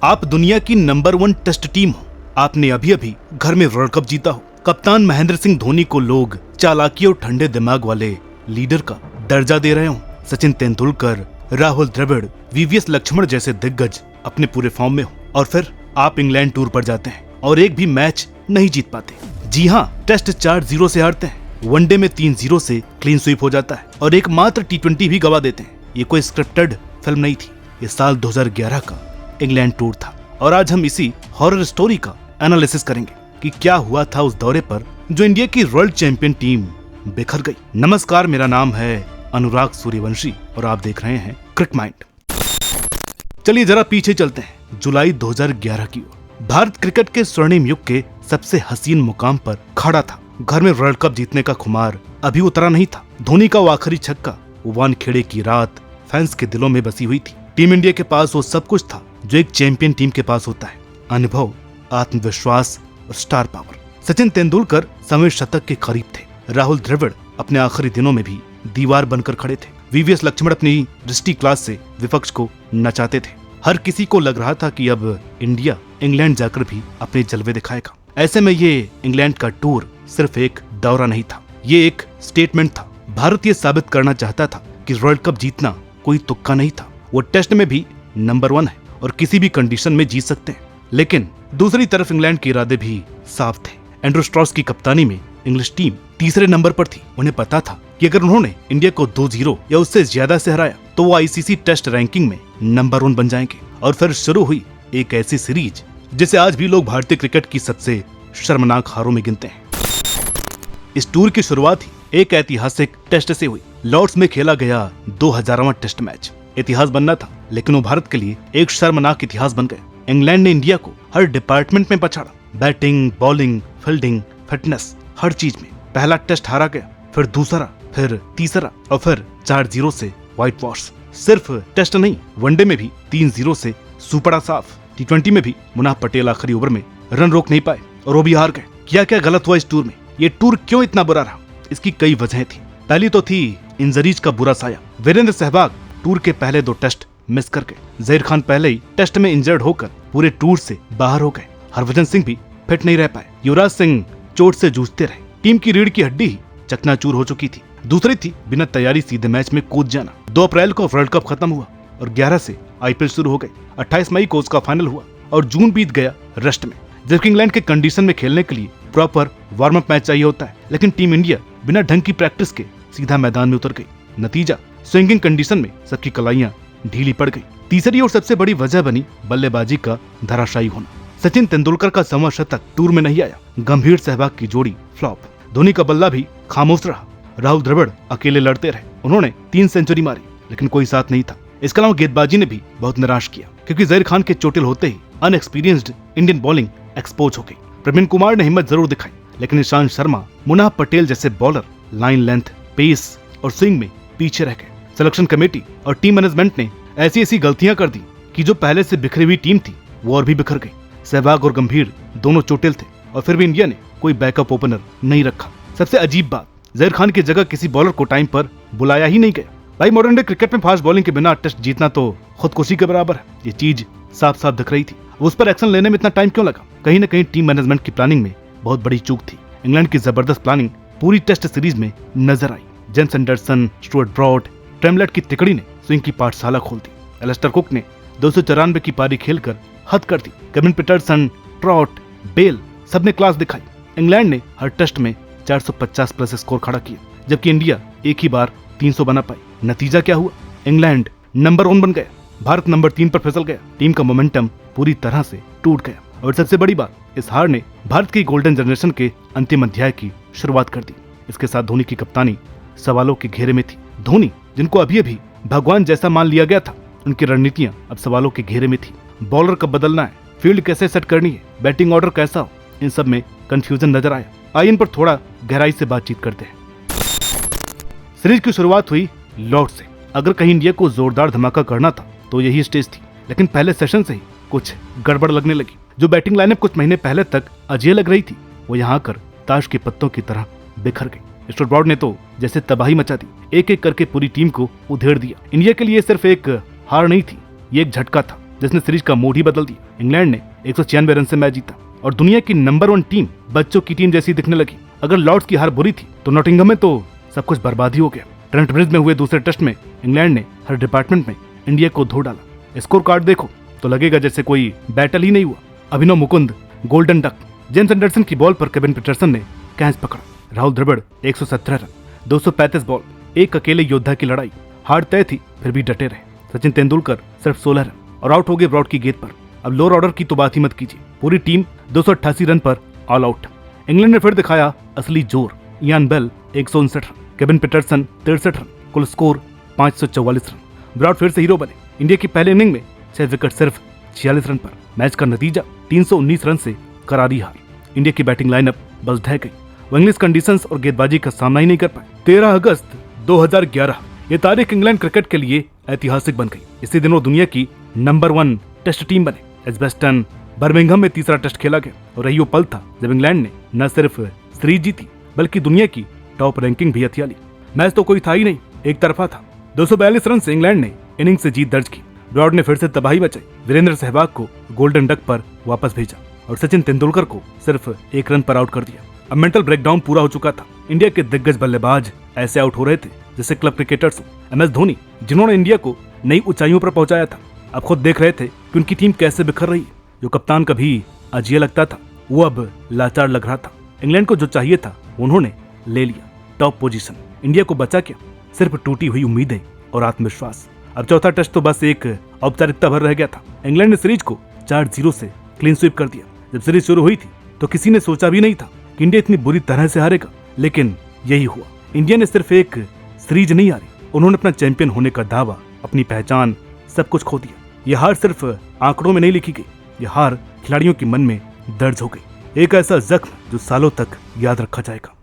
आप दुनिया की नंबर 1 टेस्ट टीम हो, आपने अभी अभी घर में वर्ल्ड कप जीता हो, कप्तान महेंद्र सिंह धोनी को लोग चालाकी और ठंडे दिमाग वाले लीडर का दर्जा दे रहे हो, सचिन तेंदुलकर, राहुल द्रविड़, वीवीएस लक्ष्मण जैसे दिग्गज अपने पूरे फॉर्म में हो, और फिर आप इंग्लैंड टूर पर जाते हैं और एक भी मैच नहीं जीत पाते। जी हाँ, टेस्ट 4-0 से हारते हैं, वनडे में 3-0 से क्लीन स्वीप हो जाता है और एकमात्र T20 भी गवा देते हैं। ये कोई स्क्रिप्टेड फिल्म नहीं थी, ये साल 2011 का इंग्लैंड टूर था और आज हम इसी हॉरर स्टोरी का एनालिसिस करेंगे कि क्या हुआ था उस दौरे पर जो इंडिया की वर्ल्ड चैंपियन टीम बिखर गई। नमस्कार, मेरा नाम है अनुराग सूर्यवंशी और आप देख रहे हैं क्रिक माइंड। चलिए जरा पीछे चलते हैं जुलाई 2011 की ओर। भारत क्रिकेट के स्वर्णिम युग के सबसे हसीन मुकाम पर खड़ा था। घर में वर्ल्ड कप जीतने का खुमार अभी उतरा नहीं था। धोनी का वो आखिरी छक्का, वानखेड़े की रात फैंस के दिलों में बसी हुई थी। टीम इंडिया के पास वो सब कुछ था जो एक चैंपियन टीम के पास होता है, अनुभव, आत्मविश्वास और स्टार पावर। सचिन तेंदुलकर समय शतक के करीब थे। राहुल द्रविड़ अपने आखिरी दिनों में भी दीवार बनकर खड़े थे। वीवीएस लक्ष्मण अपनी दृष्टि क्लास से विपक्ष को नचाते थे। हर किसी को लग रहा था कि अब इंडिया इंग्लैंड जाकर भी अपने जलवे दिखाएगा। ऐसे में ये इंग्लैंड का टूर सिर्फ एक दौरा नहीं था, ये एक स्टेटमेंट था। भारत ये साबित करना चाहता था कि वर्ल्ड कप जीतना कोई तुक्का नहीं था। वो टेस्ट में भी नंबर 1 है और किसी भी कंडीशन में जीत सकते हैं। लेकिन दूसरी तरफ इंग्लैंड के इरादे भी साफ थे। एंड्रू स्ट्रॉस की कप्तानी में इंग्लिश टीम तीसरे नंबर पर थी। उन्हें पता था कि अगर उन्होंने इंडिया को 2-0 या उससे ज्यादा से हराया तो वो आईसीसी टेस्ट रैंकिंग में नंबर 1 बन जाएंगे। और फिर शुरू हुई एक ऐसी सीरीज जिसे आज भी लोग भारतीय क्रिकेट की सबसे शर्मनाक हारों में गिनते हैं। इस टूर की शुरुआत ही एक ऐतिहासिक टेस्ट से हुई। लॉर्ड्स में खेला गया 2000वां टेस्ट मैच इतिहास बनना था, लेकिन वो भारत के लिए एक शर्मनाक इतिहास बन गया। इंग्लैंड ने इंडिया को हर डिपार्टमेंट में पछाड़ा, बैटिंग, बॉलिंग, फील्डिंग, फिटनेस, हर चीज में। पहला टेस्ट हारा गया, फिर दूसरा, फिर तीसरा और फिर 4-0 से व्हाइट वॉश। सिर्फ टेस्ट नहीं, वनडे में भी 3-0 से सुपड़ा साफ। T20 में भी मुनाफ पटेल आखिरी ओवर में रन रोक नहीं पाए और वो भी हार गए। क्या क्या गलत हुआ इस टूर में? ये टूर क्यों इतना बुरा रहा? इसकी कई वजहें थी। पहली तो थी इंजरीज का बुरा साया। वीरेंद्र सहवाग टूर के पहले 2 टेस्ट मिस कर गए। जहीर खान पहले ही टेस्ट में इंजर्ड होकर पूरे टूर से बाहर हो गए। हरभजन सिंह भी फिट नहीं रह पाए। युवराज सिंह चोट से जूझते रहे। टीम की रीढ़ की हड्डी ही चकनाचूर हो चुकी थी। दूसरी थी बिना तैयारी सीधे मैच में कूद जाना। 2 अप्रैल को वर्ल्ड कप खत्म हुआ और 11 से आईपीएल शुरू हो गई। 28 मई को उसका फाइनल हुआ और जून बीत गया रेस्ट में। जबकि इंग्लैंड के कंडीशन में खेलने के लिए प्रॉपर वार्म अप मैच चाहिए होता है, लेकिन टीम इंडिया बिना ढंग की प्रैक्टिस के सीधा मैदान में उतर गई। नतीजा, स्विंगिंग कंडीशन में सबकी कलाइयां ढीली पड़ गई। तीसरी और सबसे बड़ी वजह बनी बल्लेबाजी का धराशायी होना। सचिन तेंदुलकर का 100वां शतक टूर में नहीं आया। गंभीर सहवाग की जोड़ी फ्लॉप। धोनी का बल्ला भी खामोश रहा। राहुल द्रविड़ अकेले लड़ते रहे। उन्होंने 3 सेंचुरी मारी, लेकिन कोई साथ नहीं था। इसके अलावा गेंदबाजी ने भी बहुत निराश किया, क्योंकि जहीर खान के चोटिल होते ही अनएक्सपीरियंस्ड इंडियन बॉलिंग एक्सपोज हो गई। प्रवीण कुमार ने हिम्मत जरूर दिखाई, लेकिन ईशांत शर्मा, मुनाफ पटेल जैसे बॉलर लाइन लेंथ, पेस और स्विंग में पीछे रह गए। सिलेक्शन कमेटी और टीम मैनेजमेंट ने ऐसी गलतियां कर दी कि जो पहले से बिखरी हुई टीम थी वो और भी बिखर गई। सहवाग और गंभीर दोनों चोटिल थे और फिर भी इंडिया ने कोई बैकअप ओपनर नहीं रखा। सबसे अजीब बात, जहीर खान की जगह किसी बॉलर को टाइम पर बुलाया ही नहीं गया। भाई, मॉडर्न डे क्रिकेट में फास्ट बॉलिंग के बिना टेस्ट जीतना तो खुदकुशी के बराबर है। ये चीज साफ साफ दिख रही थी। उस पर एक्शन लेने में इतना टाइम क्यों लगा? कहीं न कहीं टीम मैनेजमेंट की प्लानिंग में बहुत बड़ी चूक थी। इंग्लैंड की जबरदस्त प्लानिंग पूरी टेस्ट सीरीज में नजर आई। James Anderson, Stuart Broad, Tremlett की तिकड़ी ने स्विंग की पाठशाला खोल दी। एलिस्टर कुक ने 294 की पारी खेलकर हद कर दी। केविन पीटरसन, ट्रॉट, बेल सबने क्लास दिखाई। इंग्लैंड ने हर टेस्ट में 450 प्लस स्कोर खड़ा किया, जबकि इंडिया एक ही बार 300 बना पाई। नतीजा क्या हुआ? इंग्लैंड नंबर 1 बन गया, भारत नंबर 3 पर फिसल गया। टीम का मोमेंटम पूरी तरह से टूट गया और सबसे बड़ी बात, इस हार ने भारत की गोल्डन जनरेशन के अंतिम अध्याय की शुरुआत कर दी। इसके साथ धोनी की कप्तानी सवालों के घेरे में थी। धोनी, जिनको अभी अभी भगवान जैसा मान लिया गया था, उनकी रणनीतियां अब सवालों के घेरे में थी। बॉलर कब बदलना है, फील्ड कैसे सेट करनी है, बैटिंग ऑर्डर कैसा हो, इन सब में कंफ्यूजन नजर आया। आइए इन पर थोड़ा गहराई से बातचीत करते हैं। सीरीज की शुरुआत हुई लॉर्ड से। अगर कहीं इंडिया को जोरदार धमाका करना था तो यही स्टेज थी, लेकिन पहले सेशन से ही कुछ गड़बड़ लगने लगी। जो बैटिंग लाइनअप कुछ महीने पहले तक अजय लग रही थी, वो यहाँ आकर ताश के पत्तों की तरह बिखर गई। स्टुअर्ट ब्रॉड ने तो जैसे तबाही मचा दी, एक एक करके पूरी टीम को उधेड़ दिया। इंडिया के लिए सिर्फ एक हार नहीं थी, ये एक झटका था। जिसने सीरीज का मूड ही बदल दिया। इंग्लैंड ने 196 रन से मैच जीता और दुनिया की नंबर 1 टीम बच्चों की टीम जैसी दिखने लगी। अगर लॉर्ड्स की हार बुरी थी तो नॉटिंघम में तो सब कुछ बर्बाद ही हो गया। ट्रेंट ब्रिज में हुए दूसरे टेस्ट में इंग्लैंड ने हर डिपार्टमेंट में इंडिया को धो डाला। स्कोर कार्ड देखो तो लगेगा जैसे कोई बैटल ही नहीं हुआ। Abhinav Mukund golden duck, James Anderson की बॉल पर केविन पीटरसन ने कैच पकड़ा। राहुल द्रविड़ 117 रन, 235 बॉल, एक अकेले योद्धा की लड़ाई। हार तय थी फिर भी डटे रहे। सचिन तेंदुलकर सिर्फ 16 रन और आउट हो गए ब्रॉड की गेंद पर। अब लोअर ऑर्डर की तो बात ही मत कीजिए, पूरी टीम 288 रन पर ऑल आउट। इंग्लैंड ने फिर दिखाया असली जोर। Ian Bell 159 run, Kevin Pietersen 63 run, कुल स्कोर 544 रन। ब्रॉड फिर से हीरो बने। इंडिया की पहले इनिंग में 6 विकेट सिर्फ 46 रन पर। मैच का नतीजा 319 रन से करारी हार। इंडिया की बैटिंग लाइनअप बस ढह गई। वो इंग्लिश कंडीशंस और गेंदबाजी का सामना ही नहीं कर पाए। 13 अगस्त 2011 ये तारीख इंग्लैंड क्रिकेट के लिए ऐतिहासिक बन गई। इसी दिन वो दुनिया की नंबर 1 टेस्ट टीम बने। एजबेस्टन बर्मिंघम में तीसरा टेस्ट खेला गया और यही वो पल था जब इंग्लैंड ने न सिर्फ सीरीज जीती बल्कि दुनिया की टॉप रैंकिंग भी हथिया ली। मैच तो कोई था ही नहीं, एक तरफा था। 242 रन से इंग्लैंड ने इनिंग से जीत दर्ज की। ब्रॉड ने फिर से तबाही मचाई। वीरेंद्र सहवाग को गोल्डन डक पर वापस भेजा और सचिन तेंदुलकर को सिर्फ 1 रन पर आउट कर दिया। अब मेंटल ब्रेकडाउन पूरा हो चुका था। इंडिया के दिग्गज बल्लेबाज ऐसे आउट हो रहे थे जैसे क्लब क्रिकेटर्स हो। MS धोनी जिन्होंने इंडिया को नई ऊंचाइयों पर पहुंचाया था, अब खुद देख रहे थे कि उनकी टीम कैसे बिखर रही है। जो कप्तान कभी अजीब लगता था वो अब लाचार लग रहा था। इंग्लैंड को जो चाहिए था उन्होंने ले लिया, टॉप पोजीशन। इंडिया को बचा क्या, सिर्फ टूटी हुई उम्मीदें और आत्मविश्वास। अब चौथा टेस्ट तो बस एक औपचारिकता भर रह गया था। इंग्लैंड ने सीरीज को 4-0 से क्लीन स्वीप कर दिया। जब सीरीज शुरू हुई थी तो किसी ने सोचा भी नहीं था कि इंडिया इतनी बुरी तरह से हारेगा, लेकिन यही हुआ। इंडिया ने सिर्फ एक सीरीज नहीं हारी, उन्होंने अपना चैंपियन होने का दावा, अपनी पहचान, सब कुछ खो दिया। यह हार सिर्फ आंकड़ों में नहीं लिखी गई, यह हार खिलाड़ियों के मन में दर्ज हो गई। एक ऐसा जख्म जो सालों तक याद रखा जाएगा।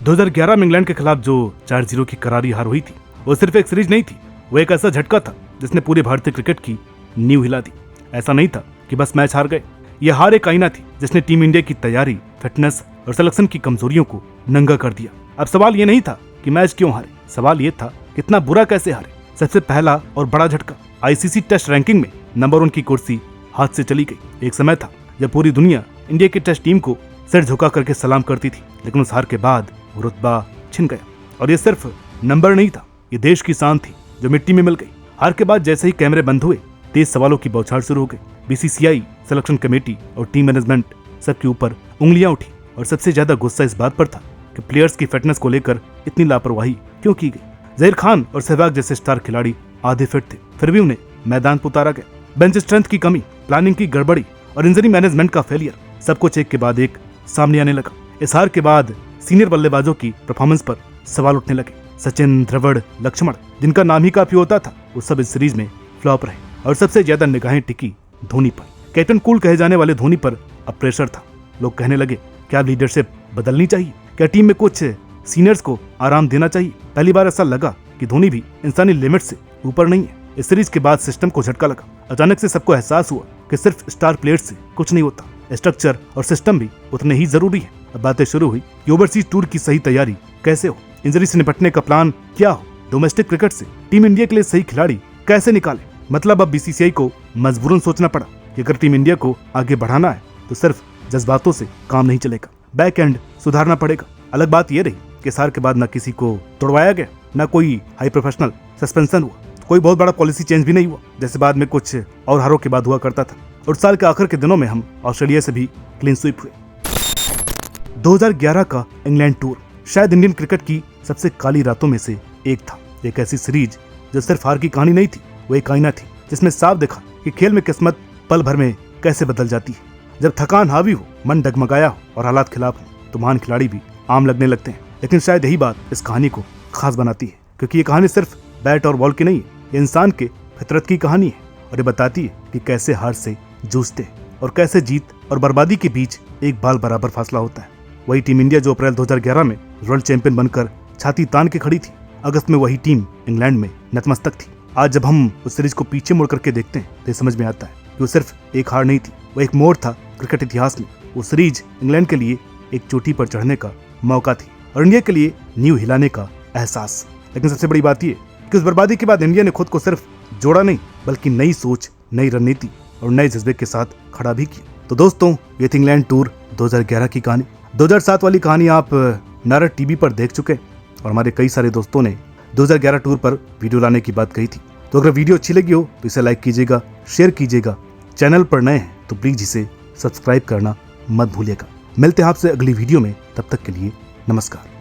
2011 में इंग्लैंड के खिलाफ जो 4-0 की करारी हार हुई थी वो सिर्फ एक सीरीज नहीं थी, वो एक ऐसा झटका था जिसने पूरे भारतीय क्रिकेट की नींव हिला दी। ऐसा नहीं था कि बस मैच हार गए, यह हार एक आईना थी जिसने टीम इंडिया की तैयारी, फिटनेस और सिलेक्शन की कमजोरियों को नंगा कर दिया। अब सवाल ये नहीं था कि मैच क्यों हारे, सवाल ये था कितना बुरा कैसे हारे। सबसे पहला और बड़ा झटका, ICC टेस्ट रैंकिंग में नंबर 1 की कुर्सी हाथ से चली गई। एक समय था जब पूरी दुनिया इंडिया की टेस्ट टीम को सिर झुका करके सलाम करती थी, लेकिन उस हार के बाद वो रुतबा छिन गया। और ये सिर्फ नंबर नहीं था, ये देश की शान थी जो मिट्टी में मिल गई। हार के बाद जैसे ही कैमरे बंद हुए, तेज सवालों की बौछार शुरू हो गई। BCCI, सिलेक्शन कमेटी और टीम मैनेजमेंट सबके ऊपर उंगलियां उठी और सबसे ज्यादा गुस्सा इस बात पर था कि प्लेयर्स की फिटनेस को लेकर इतनी लापरवाही क्यों की गई। जहीर खान और सहवाग जैसे स्टार खिलाड़ी आधे फिट थे, फिर भी उन्हें मैदान पर उतारा गया। बेंच स्ट्रेंथ की कमी, प्लानिंग की गड़बड़ी और इंजरी मैनेजमेंट का फेलियर, सब कुछ एक के बाद एक सामने आने लगा। इस हार के बाद सीनियर बल्लेबाजों की परफॉर्मेंस पर सवाल उठने लगे। सचिन, द्रविड़, लक्ष्मण, जिनका नाम ही काफी होता था, वो सब इस सीरीज में फ्लॉप रहे और सबसे ज्यादा निगाहें टिकी धोनी पर। कैप्टन कूल कहे जाने वाले धोनी पर अब प्रेशर था। लोग कहने लगे क्या लीडरशिप बदलनी चाहिए, क्या टीम में कुछ सीनियर्स को आराम देना चाहिए। पहली बार ऐसा लगा कि धोनी भी इंसानी लिमिट से ऊपर नहीं है। इस सीरीज के बाद सिस्टम को झटका लगा। अचानक से सबको एहसास हुआ कि सिर्फ स्टार प्लेयर्स से कुछ नहीं होता, स्ट्रक्चर और सिस्टम भी उतने ही जरूरी है। अब बातें शुरू हुई कि ओवरसीज टूर की सही तैयारी कैसे हो, इंजरी से निपटने का प्लान क्या हो, डोमेस्टिक क्रिकेट से टीम इंडिया के लिए सही खिलाड़ी कैसे निकाले। मतलब अब BCCI को मजबूरन सोचना पड़ा कि अगर टीम इंडिया को आगे बढ़ाना है तो सिर्फ जज्बातों से काम नहीं चलेगा, बैक एंड सुधारना पड़ेगा। अलग बात यह रही कि इस हार के बाद न किसी को तोड़वाया गया, न कोई हाई प्रोफेशनल सस्पेंशन हुआ, कोई बहुत बड़ा पॉलिसी चेंज भी नहीं हुआ जैसे बाद में कुछ और हारों के बाद हुआ करता था। और साल के आखिर के दिनों में हम ऑस्ट्रेलिया से भी क्लीन स्वीप हुए। 2011 का इंग्लैंड टूर शायद इंडियन क्रिकेट की सबसे काली रातों में से एक था। एक ऐसी सीरीज जो सिर्फ हार की कहानी नहीं थी, वो एक आईना थी जिसमें साफ दिखा कि खेल में किस्मत पल भर में कैसे बदल जाती है। जब थकान हावी हो, मन डगमगाया हो और हालात खिलाफ हो तो महान खिलाड़ी भी आम लगने लगते हैं। लेकिन शायद यही बात इस कहानी को खास बनाती है, क्योंकि ये कहानी सिर्फ बैट और बॉल की नहीं है, ये इंसान के फितरत की कहानी है और ये बताती है कि कैसे हार से जूझते हैं और कैसे जीत और बर्बादी के बीच एक बाल बराबर फासला होता है। वही टीम इंडिया जो अप्रैल 2011 में वर्ल्ड चैंपियन बनकर छाती तान के खड़ी थी, अगस्त में वही टीम इंग्लैंड में नतमस्तक थी। आज जब हम उस सीरीज को पीछे मुड़ करके देखते हैं तो समझ में आता है कि वो सिर्फ एक हार नहीं थी, वो एक मोड़ था क्रिकेट इतिहास में। वो सीरीज इंग्लैंड के लिए एक चोटी पर चढ़ने का मौका थी और इंडिया के लिए नींव हिलाने का एहसास। लेकिन सबसे बड़ी बात यह कि उस बर्बादी के बाद इंडिया ने खुद को सिर्फ जोड़ा नहीं बल्कि नई सोच नई रणनीति और नए जज्बे के साथ खड़ा भी किया। तो दोस्तों, ये थी इंग्लैंड टूर 2011 की कहानी। 2007 वाली कहानी आप नारद टीवी पर देख चुके और हमारे कई सारे दोस्तों ने 2011 टूर पर वीडियो लाने की बात कही थी। तो अगर वीडियो अच्छी लगी हो तो इसे लाइक कीजिएगा, शेयर कीजिएगा। चैनल पर नए हैं तो प्लीज इसे सब्सक्राइब करना मत भूलिएगा। मिलते हैं आपसे अगली वीडियो में, तब तक के लिए नमस्कार।